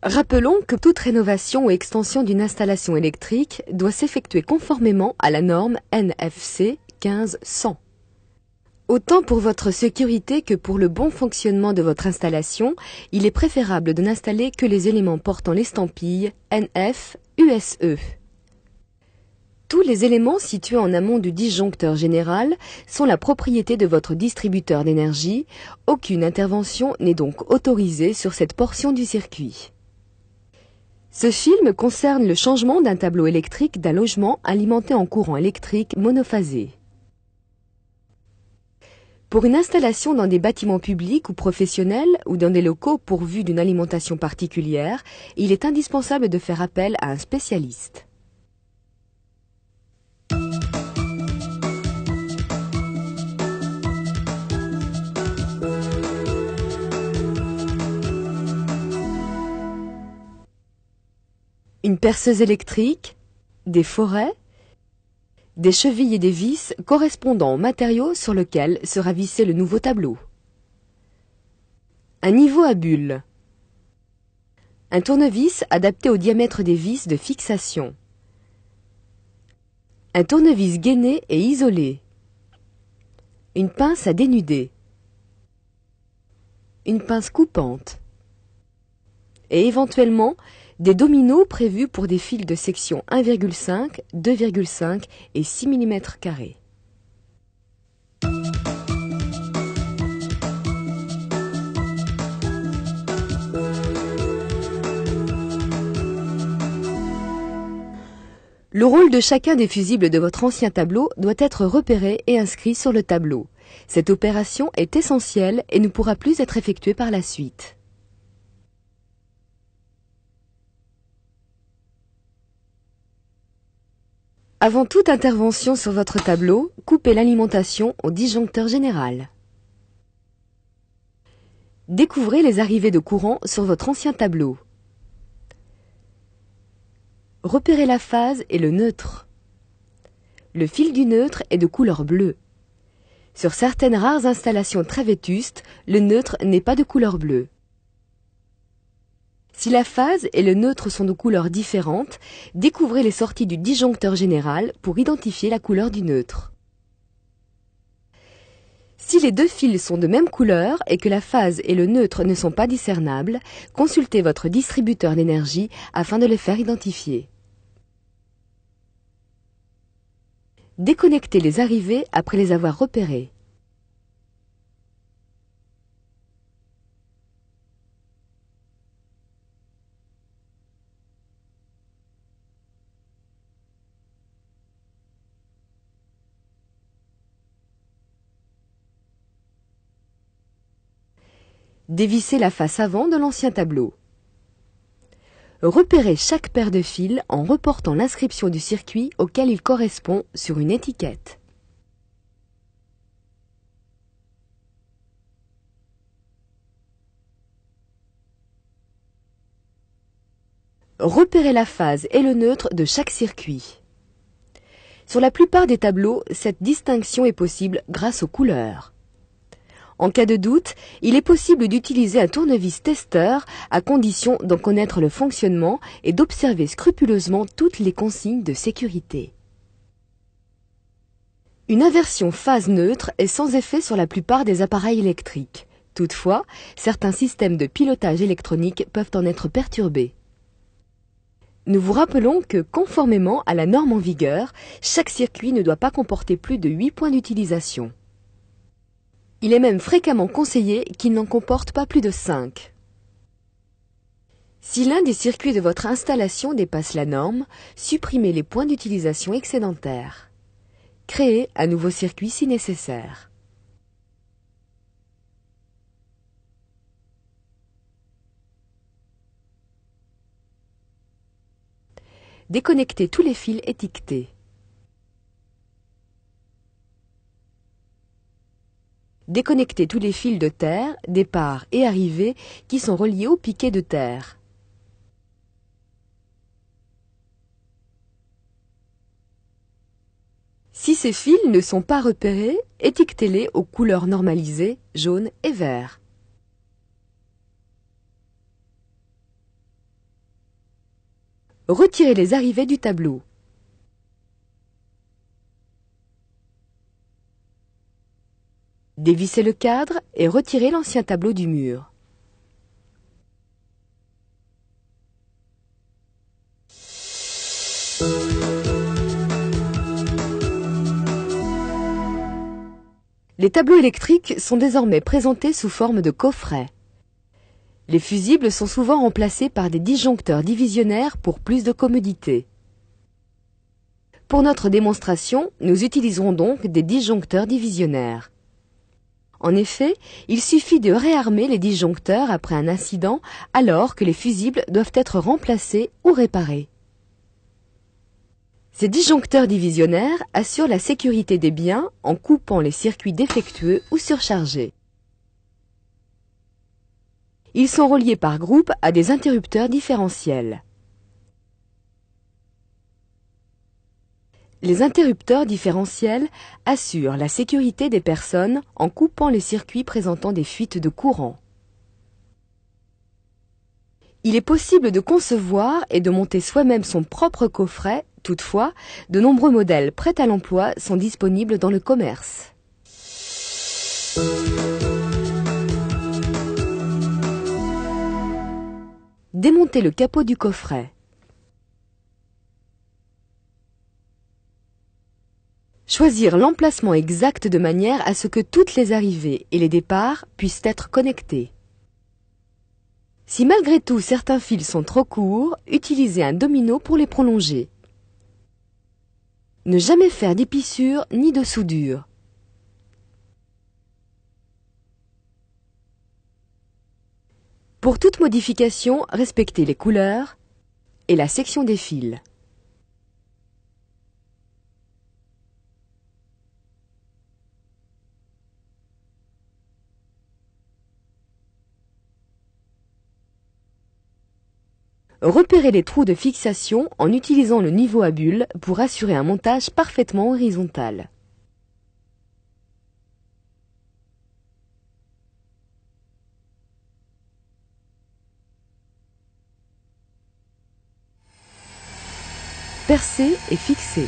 Rappelons que toute rénovation ou extension d'une installation électrique doit s'effectuer conformément à la norme NFC 1500. Autant pour votre sécurité que pour le bon fonctionnement de votre installation, il est préférable de n'installer que les éléments portant l'estampille NF-USE. Tous les éléments situés en amont du disjoncteur général sont la propriété de votre distributeur d'énergie. Aucune intervention n'est donc autorisée sur cette portion du circuit. Ce film concerne le changement d'un tableau électrique d'un logement alimenté en courant électrique monophasé. Pour une installation dans des bâtiments publics ou professionnels ou dans des locaux pourvus d'une alimentation particulière, il est indispensable de faire appel à un spécialiste. Une perceuse électrique, des forets, des chevilles et des vis correspondant au matériau sur lequel sera vissé le nouveau tableau. Un niveau à bulles. Un tournevis adapté au diamètre des vis de fixation. Un tournevis gainé et isolé. Une pince à dénuder. Une pince coupante. Et éventuellement, des dominos prévus pour des fils de section 1,5, 2,5 et 6 mm carrés. Le rôle de chacun des fusibles de votre ancien tableau doit être repéré et inscrit sur le tableau. Cette opération est essentielle et ne pourra plus être effectuée par la suite. Avant toute intervention sur votre tableau, coupez l'alimentation au disjoncteur général. Découvrez les arrivées de courant sur votre ancien tableau. Repérez la phase et le neutre. Le fil du neutre est de couleur bleue. Sur certaines rares installations très vétustes, le neutre n'est pas de couleur bleue. Si la phase et le neutre sont de couleurs différentes, découvrez les sorties du disjoncteur général pour identifier la couleur du neutre. Si les deux fils sont de même couleur et que la phase et le neutre ne sont pas discernables, consultez votre distributeur d'énergie afin de les faire identifier. Déconnectez les arrivées après les avoir repérées. Dévissez la face avant de l'ancien tableau. Repérez chaque paire de fils en reportant l'inscription du circuit auquel il correspond sur une étiquette. Repérez la phase et le neutre de chaque circuit. Sur la plupart des tableaux, cette distinction est possible grâce aux couleurs. En cas de doute, il est possible d'utiliser un tournevis testeur à condition d'en connaître le fonctionnement et d'observer scrupuleusement toutes les consignes de sécurité. Une inversion phase-neutre est sans effet sur la plupart des appareils électriques. Toutefois, certains systèmes de pilotage électronique peuvent en être perturbés. Nous vous rappelons que, conformément à la norme en vigueur, chaque circuit ne doit pas comporter plus de 8 points d'utilisation. Il est même fréquemment conseillé qu'il n'en comporte pas plus de 5. Si l'un des circuits de votre installation dépasse la norme, supprimez les points d'utilisation excédentaires. Créez un nouveau circuit si nécessaire. Déconnectez tous les fils étiquetés. Déconnectez tous les fils de terre, départ et arrivée qui sont reliés au piquet de terre. Si ces fils ne sont pas repérés, étiquetez-les aux couleurs normalisées, jaune et vert. Retirez les arrivées du tableau. Dévissez le cadre et retirez l'ancien tableau du mur. Les tableaux électriques sont désormais présentés sous forme de coffrets. Les fusibles sont souvent remplacés par des disjoncteurs divisionnaires pour plus de commodité. Pour notre démonstration, nous utiliserons donc des disjoncteurs divisionnaires. En effet, il suffit de réarmer les disjoncteurs après un incident alors que les fusibles doivent être remplacés ou réparés. Ces disjoncteurs divisionnaires assurent la sécurité des biens en coupant les circuits défectueux ou surchargés. Ils sont reliés par groupe à des interrupteurs différentiels. Les interrupteurs différentiels assurent la sécurité des personnes en coupant les circuits présentant des fuites de courant. Il est possible de concevoir et de monter soi-même son propre coffret. Toutefois, de nombreux modèles prêts à l'emploi sont disponibles dans le commerce. Démontez le capot du coffret. Choisir l'emplacement exact de manière à ce que toutes les arrivées et les départs puissent être connectés. Si malgré tout certains fils sont trop courts, utilisez un domino pour les prolonger. Ne jamais faire d'épissure ni de soudure. Pour toute modification, respectez les couleurs et la section des fils. Repérez les trous de fixation en utilisant le niveau à bulles pour assurer un montage parfaitement horizontal. Percez et fixez.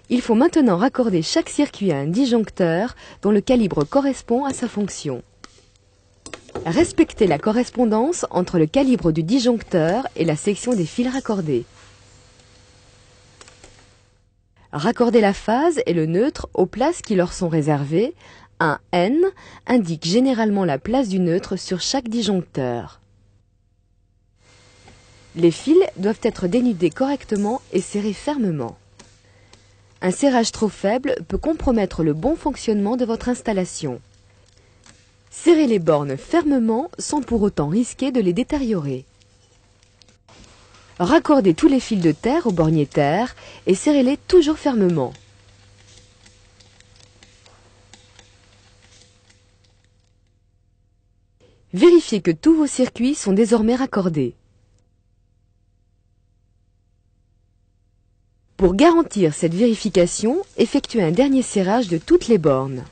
Il faut maintenant raccorder chaque circuit à un disjoncteur dont le calibre correspond à sa fonction. Respectez la correspondance entre le calibre du disjoncteur et la section des fils raccordés. Raccordez la phase et le neutre aux places qui leur sont réservées. Un N indique généralement la place du neutre sur chaque disjoncteur. Les fils doivent être dénudés correctement et serrés fermement. Un serrage trop faible peut compromettre le bon fonctionnement de votre installation. Serrez les bornes fermement sans pour autant risquer de les détériorer. Raccordez tous les fils de terre au bornier terre et serrez-les toujours fermement. Vérifiez que tous vos circuits sont désormais raccordés. Pour garantir cette vérification, effectuez un dernier serrage de toutes les bornes.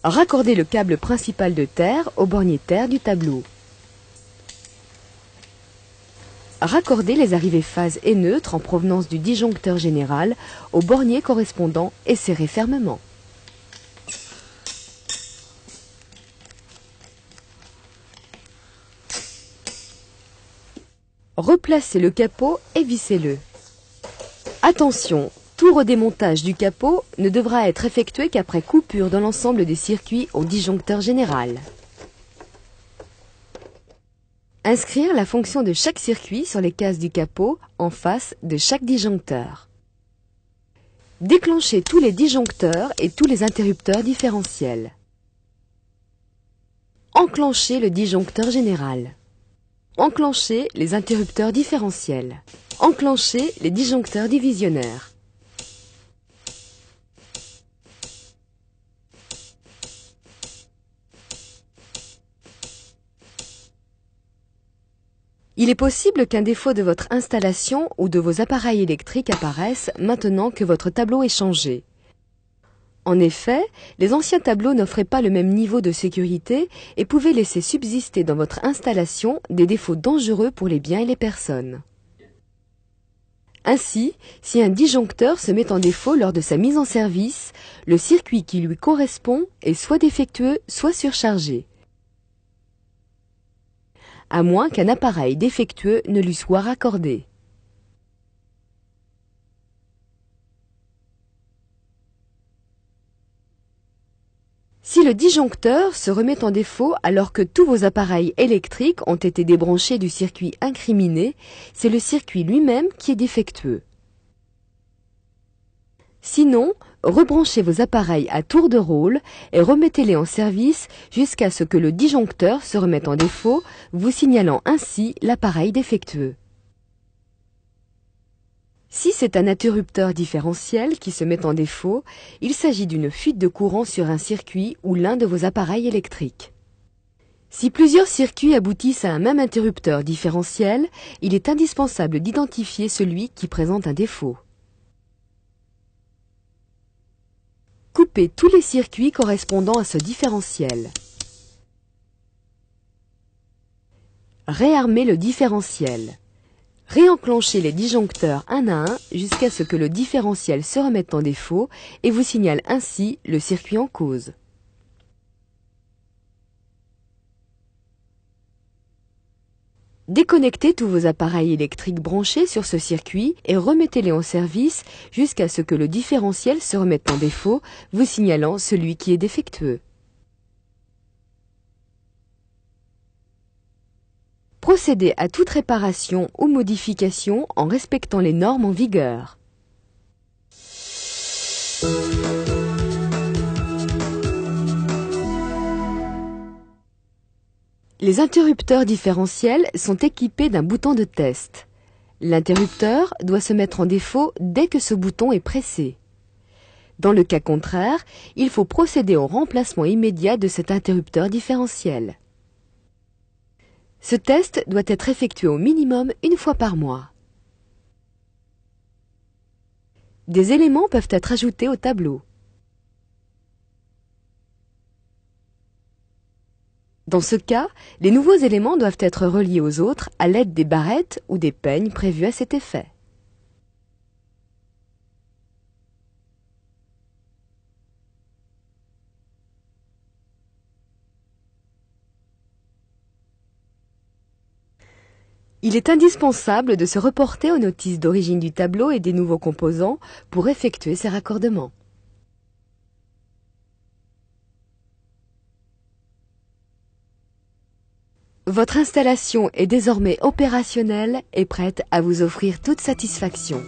Raccordez le câble principal de terre au bornier terre du tableau. Raccordez les arrivées phase et neutres en provenance du disjoncteur général au bornier correspondant et serrez fermement. Replacez le capot et vissez-le. Attention, tout redémontage du capot ne devra être effectué qu'après coupure dans l'ensemble des circuits au disjoncteur général. Inscrire la fonction de chaque circuit sur les cases du capot en face de chaque disjoncteur. Déclenchez tous les disjoncteurs et tous les interrupteurs différentiels. Enclenchez le disjoncteur général. Enclenchez les interrupteurs différentiels. Enclenchez les disjoncteurs divisionnaires. Il est possible qu'un défaut de votre installation ou de vos appareils électriques apparaisse maintenant que votre tableau est changé. En effet, les anciens tableaux n'offraient pas le même niveau de sécurité et pouvaient laisser subsister dans votre installation des défauts dangereux pour les biens et les personnes. Ainsi, si un disjoncteur se met en défaut lors de sa mise en service, le circuit qui lui correspond est soit défectueux, soit surchargé, à moins qu'un appareil défectueux ne lui soit raccordé. Si le disjoncteur se remet en défaut alors que tous vos appareils électriques ont été débranchés du circuit incriminé, c'est le circuit lui-même qui est défectueux. Sinon, rebranchez vos appareils à tour de rôle et remettez-les en service jusqu'à ce que le disjoncteur se remette en défaut, vous signalant ainsi l'appareil défectueux. Si c'est un interrupteur différentiel qui se met en défaut, il s'agit d'une fuite de courant sur un circuit ou l'un de vos appareils électriques. Si plusieurs circuits aboutissent à un même interrupteur différentiel, il est indispensable d'identifier celui qui présente un défaut. Coupez tous les circuits correspondant à ce différentiel. Réarmez le différentiel. Réenclenchez les disjoncteurs un à un jusqu'à ce que le différentiel se remette en défaut et vous signale ainsi le circuit en cause. Déconnectez tous vos appareils électriques branchés sur ce circuit et remettez-les en service jusqu'à ce que le différentiel se remette en défaut, vous signalant celui qui est défectueux. Procédez à toute réparation ou modification en respectant les normes en vigueur. Les interrupteurs différentiels sont équipés d'un bouton de test. L'interrupteur doit se mettre en défaut dès que ce bouton est pressé. Dans le cas contraire, il faut procéder au remplacement immédiat de cet interrupteur différentiel. Ce test doit être effectué au minimum une fois par mois. Des éléments peuvent être ajoutés au tableau. Dans ce cas, les nouveaux éléments doivent être reliés aux autres à l'aide des barrettes ou des peignes prévus à cet effet. Il est indispensable de se reporter aux notices d'origine du tableau et des nouveaux composants pour effectuer ces raccordements. Votre installation est désormais opérationnelle et prête à vous offrir toute satisfaction.